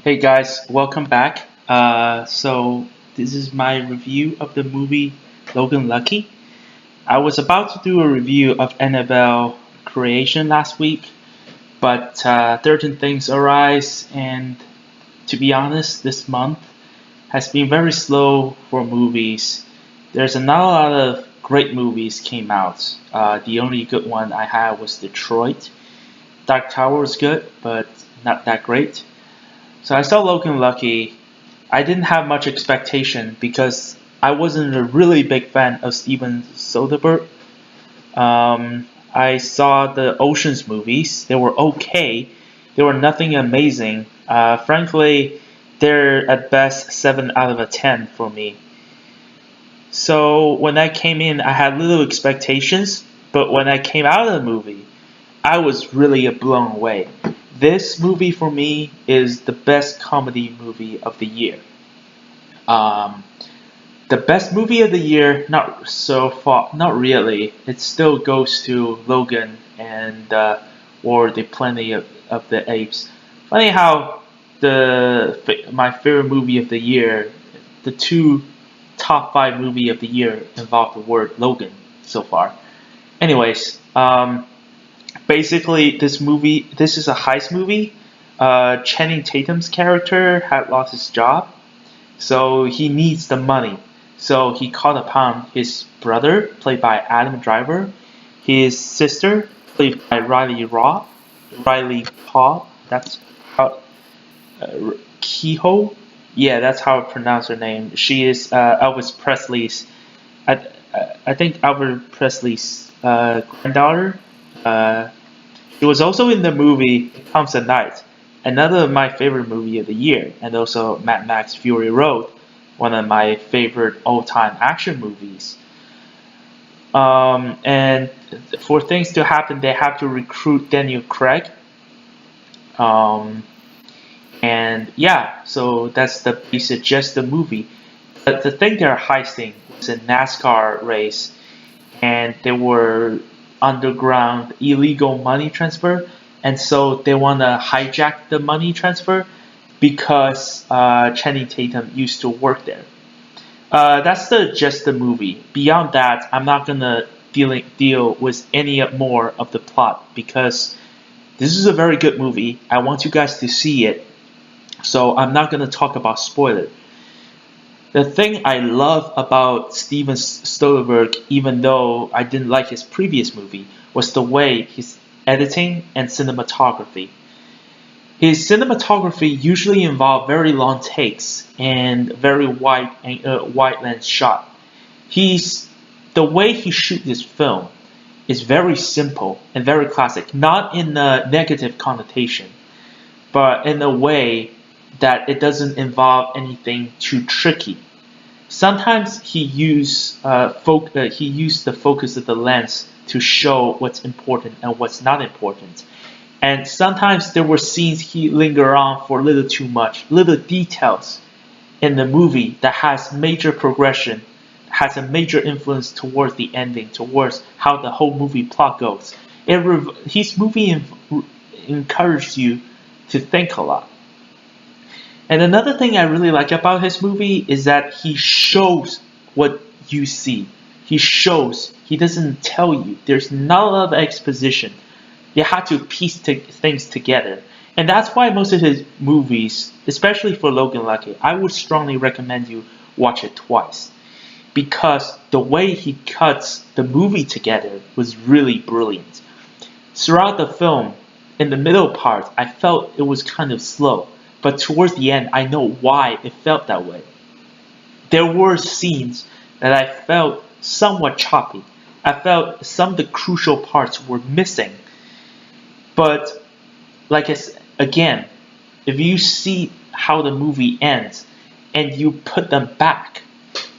Hey guys, welcome back. So this is my review of the movie Logan Lucky. I was about to do a review of Annabelle Creation last week, but certain things arise, and to be honest, this month has been very slow for movies. There's not a lot of great movies came out. The only good one I had was Detroit. Dark Tower was good, but not that great. So I saw Logan Lucky. I didn't have much expectation because I wasn't a really big fan of Steven Soderbergh. I saw the Ocean's movies. They were okay. They were nothing amazing. Frankly, they're at best 7 out of a 10 for me. So when I came in, I had little expectations, but when I came out of the movie, I was really blown away. This movie for me is the best comedy movie of the year. Um, the best movie of the year, not so far, not really. It still goes to Logan and or the of the Apes. Funny how my favorite movie of the year, the two top five movie of the year involve the word Logan so far. Anyways, basically this is a heist movie. Channing Tatum's character had lost his job, so he needs the money. So he called upon his brother, played by Adam Driver, his sister, played by Riley Paul. That's how Kehoe. Yeah, that's how I pronounce her name. She is Elvis Presley's. I, I think Elvis Presley's granddaughter. Uh, It was also in the movie It Comes at Night, another of my favorite movie of the year, and also Mad Max Fury Road, one of my favorite all-time action movies. And for things to happen, they have to recruit Daniel Craig. Um, and yeah, so that's the basic just the movie. But the thing they're heisting was a NASCAR race, and they were underground illegal money transfer, and so they want to hijack the money transfer because Channing Tatum used to work there. That's just the movie. Beyond that, I'm not gonna deal with any more of the plot because this is a very good movie. I want you guys to see it, so I'm not gonna talk about spoiler. The thing I love about Steven Soderbergh, even though I didn't like his previous movie, was the way his editing and cinematography. His cinematography usually involved very long takes and very wide lens shot. He's the way he shoots this film is very simple and very classic, not in a negative connotation, but in a way that it doesn't involve anything too tricky. Sometimes he used the focus of the lens to show what's important and what's not important. And sometimes there were scenes he lingered on for a little too much, little details in the movie that has major progression, has a major influence towards the ending, towards how the whole movie plot goes. His movie encouraged you to think a lot. And another thing I really like about his movie is that he shows what you see. He shows, he doesn't tell you. There's not a lot of exposition. You have to piece things together. And that's why most of his movies, especially for Logan Lucky, I would strongly recommend you watch it twice. Because the way he cuts the movie together was really brilliant. Throughout the film, in the middle part, I felt it was kind of slow. But towards the end, I know why it felt that way. There were scenes that I felt somewhat choppy. I felt some of the crucial parts were missing. But like I said, again, if you see how the movie ends and you put them back,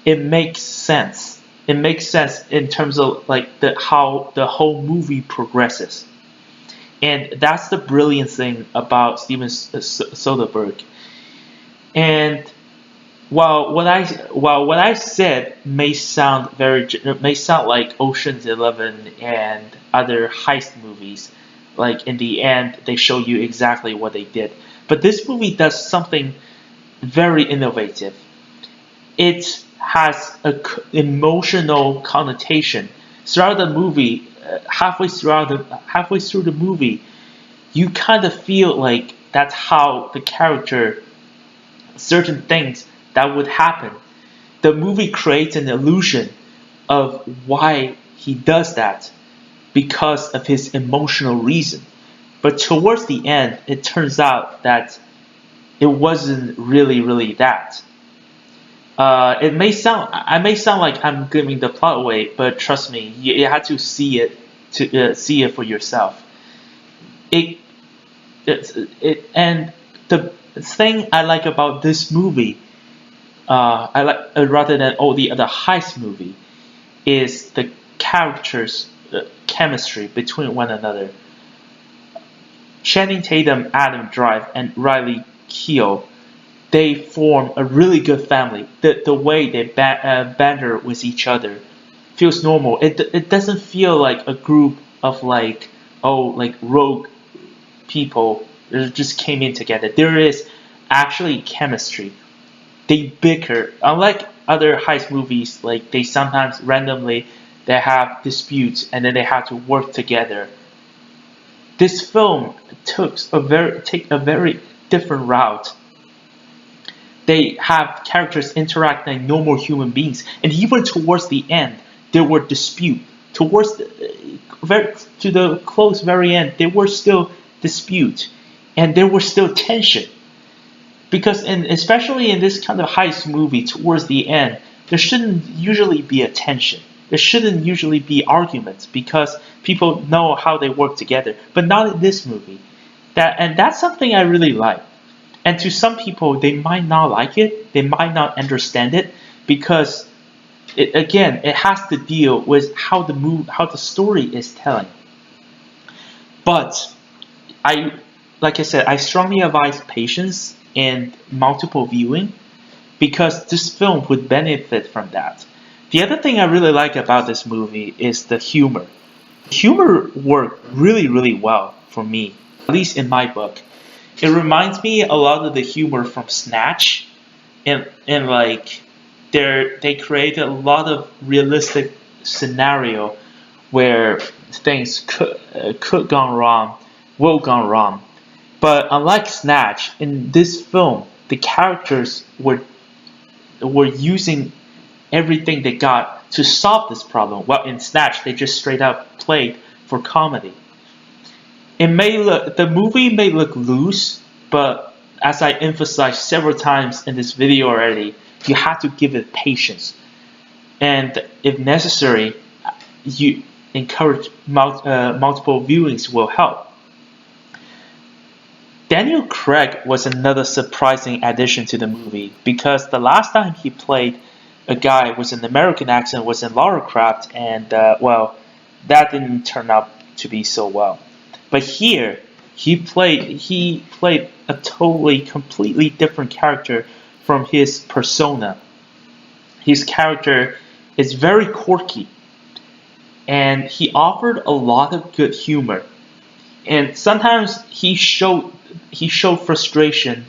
it makes sense. It makes sense in terms of like how the whole movie progresses. And that's the brilliant thing about Steven Soderbergh. And while what I said may sound like Ocean's 11 and other heist movies, like in the end they show you exactly what they did. But this movie does something very innovative. It has a emotional connotation throughout the movie. Halfway through the movie, you kind of feel like that's how the character, certain things that would happen. The movie creates an illusion of why he does that because of his emotional reason. But towards the end, it turns out that it wasn't really that. I may sound like I'm giving the plot away, but trust me, you have to see it for yourself. It, and the thing I like about this movie, rather than all the other heist movie, is the characters' chemistry between one another. Channing Tatum, Adam Drive, and Riley Keough, they form a really good family. The way they banter with each other feels normal. It doesn't feel like a group of like rogue people that just came in together. There is actually chemistry. They bicker. Unlike other heist movies, like they sometimes randomly they have disputes and then they have to work together. This film take a very different route. They have characters interact like normal human beings, and even towards the end, there were dispute. Towards to the close very end, there were still dispute, and there was still tension. Because especially in this kind of heist movie, towards the end, there shouldn't usually be a tension. There shouldn't usually be arguments because people know how they work together, but not in this movie. That's something I really like. And to some people, they might not like it, they might not understand it, because it has to deal with how the story is telling. But like I said, I strongly advise patience and multiple viewing because this film would benefit from that. The other thing I really like about this movie is the humor. The humor worked really well for me, at least in my book. It reminds me a lot of the humor from Snatch, and like they created a lot of realistic scenario where things could gone wrong, will gone wrong. But unlike Snatch, in this film, the characters were using everything they got to solve this problem. Well, in Snatch, they just straight up played for comedy. The movie may look loose, but as I emphasized several times in this video already, you have to give it patience. And if necessary, you encourage multiple viewings will help. Daniel Craig was another surprising addition to the movie because the last time he played a guy with an American accent was in Lara Croft, and that didn't turn out to be so well. But here, he played a completely different character from his persona. His character is very quirky, and he offered a lot of good humor. And sometimes he showed frustration,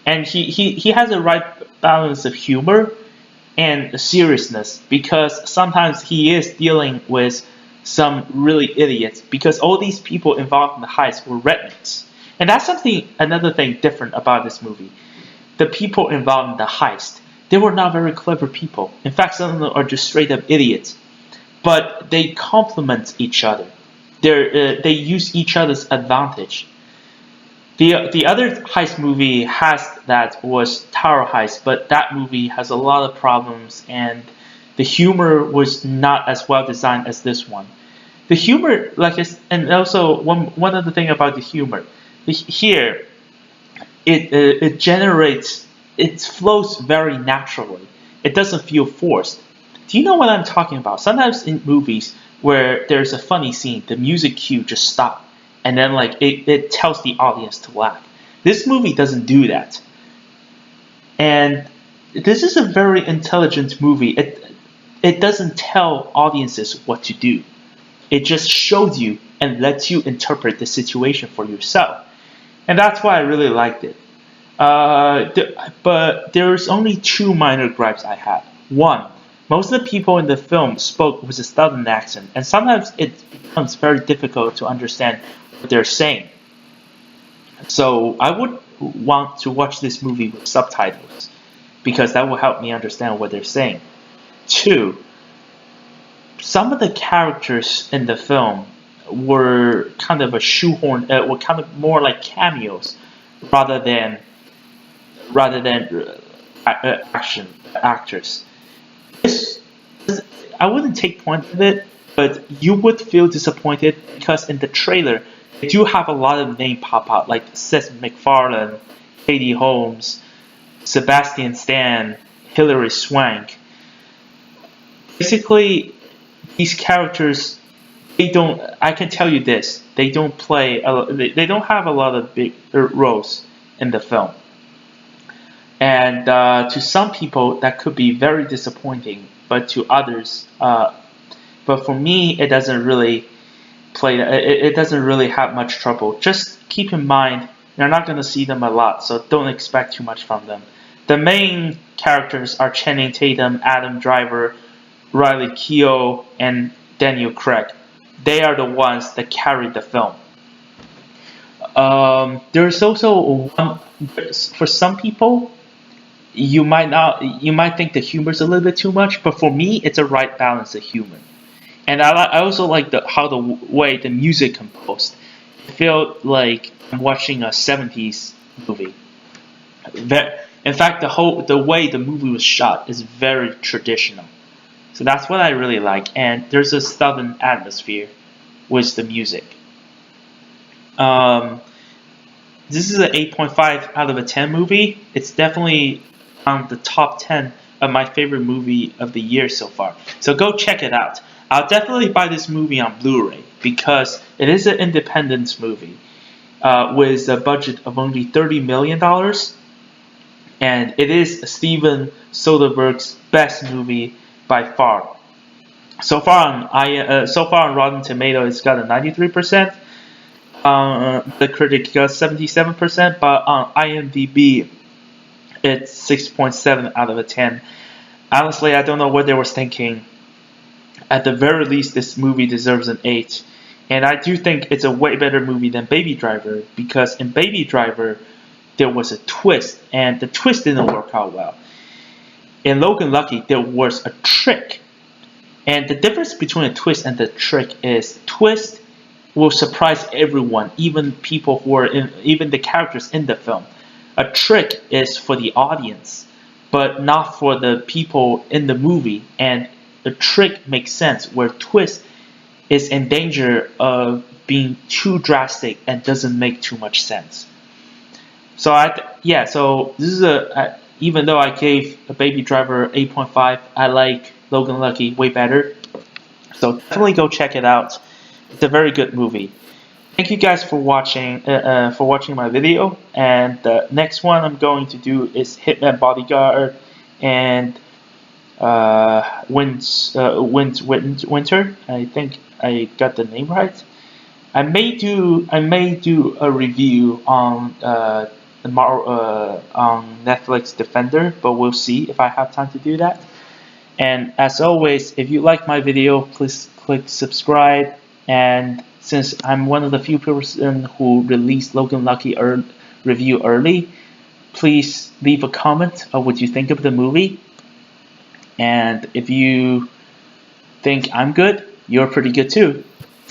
and he has a right balance of humor and seriousness because sometimes he is dealing with some really idiots because all these people involved in the heist were rednecks. And that's another thing different about this movie. The people involved in the heist, they were not very clever people. In fact, some of them are just straight up idiots. But they complement each other. They use each other's advantage. The other heist movie was Tower Heist, but that movie has a lot of problems and the humor was not as well designed as this one. The humor, and also one other thing about the humor, here it flows very naturally. It doesn't feel forced. Do you know what I'm talking about? Sometimes in movies where there's a funny scene, the music cue just stops, and then it tells the audience to laugh. This movie doesn't do that. And this is a very intelligent movie. It doesn't tell audiences what to do. It just shows you and lets you interpret the situation for yourself. And that's why I really liked it. But there's only two minor gripes I had. One, most of the people in the film spoke with a southern accent, and sometimes it becomes very difficult to understand what they're saying. So I would want to watch this movie with subtitles because that will help me understand what they're saying. Two, some of the characters in the film were kind of a shoehorn, were kind of more like cameos rather than action actors. This, I wouldn't take point of it, but you would feel disappointed because in the trailer they do have a lot of names pop out, like Seth MacFarlane, Katie Holmes, Sebastian Stan, Hilary Swank. Basically, these characters, they don't. I can tell you this: they don't play. They don't have a lot of big roles in the film. And to some people, that could be very disappointing. But to others, but for me, it doesn't really play. It doesn't really have much trouble. Just keep in mind, you're not going to see them a lot, so don't expect too much from them. The main characters are Channing Tatum, Adam Driver, Riley Keough, and Daniel Craig. They are the ones that carry the film. There's also one for some people. You might think the humor is a little bit too much, but for me, it's a right balance of humor. And I also like how the way the music composed. I feel like I'm watching a 70s movie. In fact, the way the movie was shot is very traditional. So that's what I really like. And there's a southern atmosphere with the music. This is an 8.5 out of a 10 movie. It's definitely on the top 10 of my favorite movie of the year so far. So go check it out. I'll definitely buy this movie on Blu-ray because it is an independence movie with a budget of only $30 million. And it is Steven Soderbergh's best movie by far. So far on Rotten Tomatoes, it's got a 93%. The critic got 77%, but on IMDb, it's 6.7 out of a 10. Honestly, I don't know what they were thinking. At the very least, this movie deserves an 8. And I do think it's a way better movie than Baby Driver, because in Baby Driver, there was a twist, and the twist didn't work out well. In Logan Lucky, there was a trick. And the difference between a twist and the trick is twist will surprise everyone, even people who are even the characters in the film. A trick is for the audience, but not for the people in the movie. And the trick makes sense, where twist is in danger of being too drastic and doesn't make too much sense. So so this is even though I gave a Baby Driver 8.5, I like Logan Lucky way better. So definitely go check it out. It's a very good movie. Thank you guys for watching my video. And the next one I'm going to do is Hitman Bodyguard and Winter. I think I got the name right. I may do a review on Netflix Defender, but we'll see if I have time to do that. And as always, if you like my video, please click subscribe. And since I'm one of the few person who released Logan Lucky review early, please leave a comment of what you think of the movie. And if you think I'm good, you're pretty good too.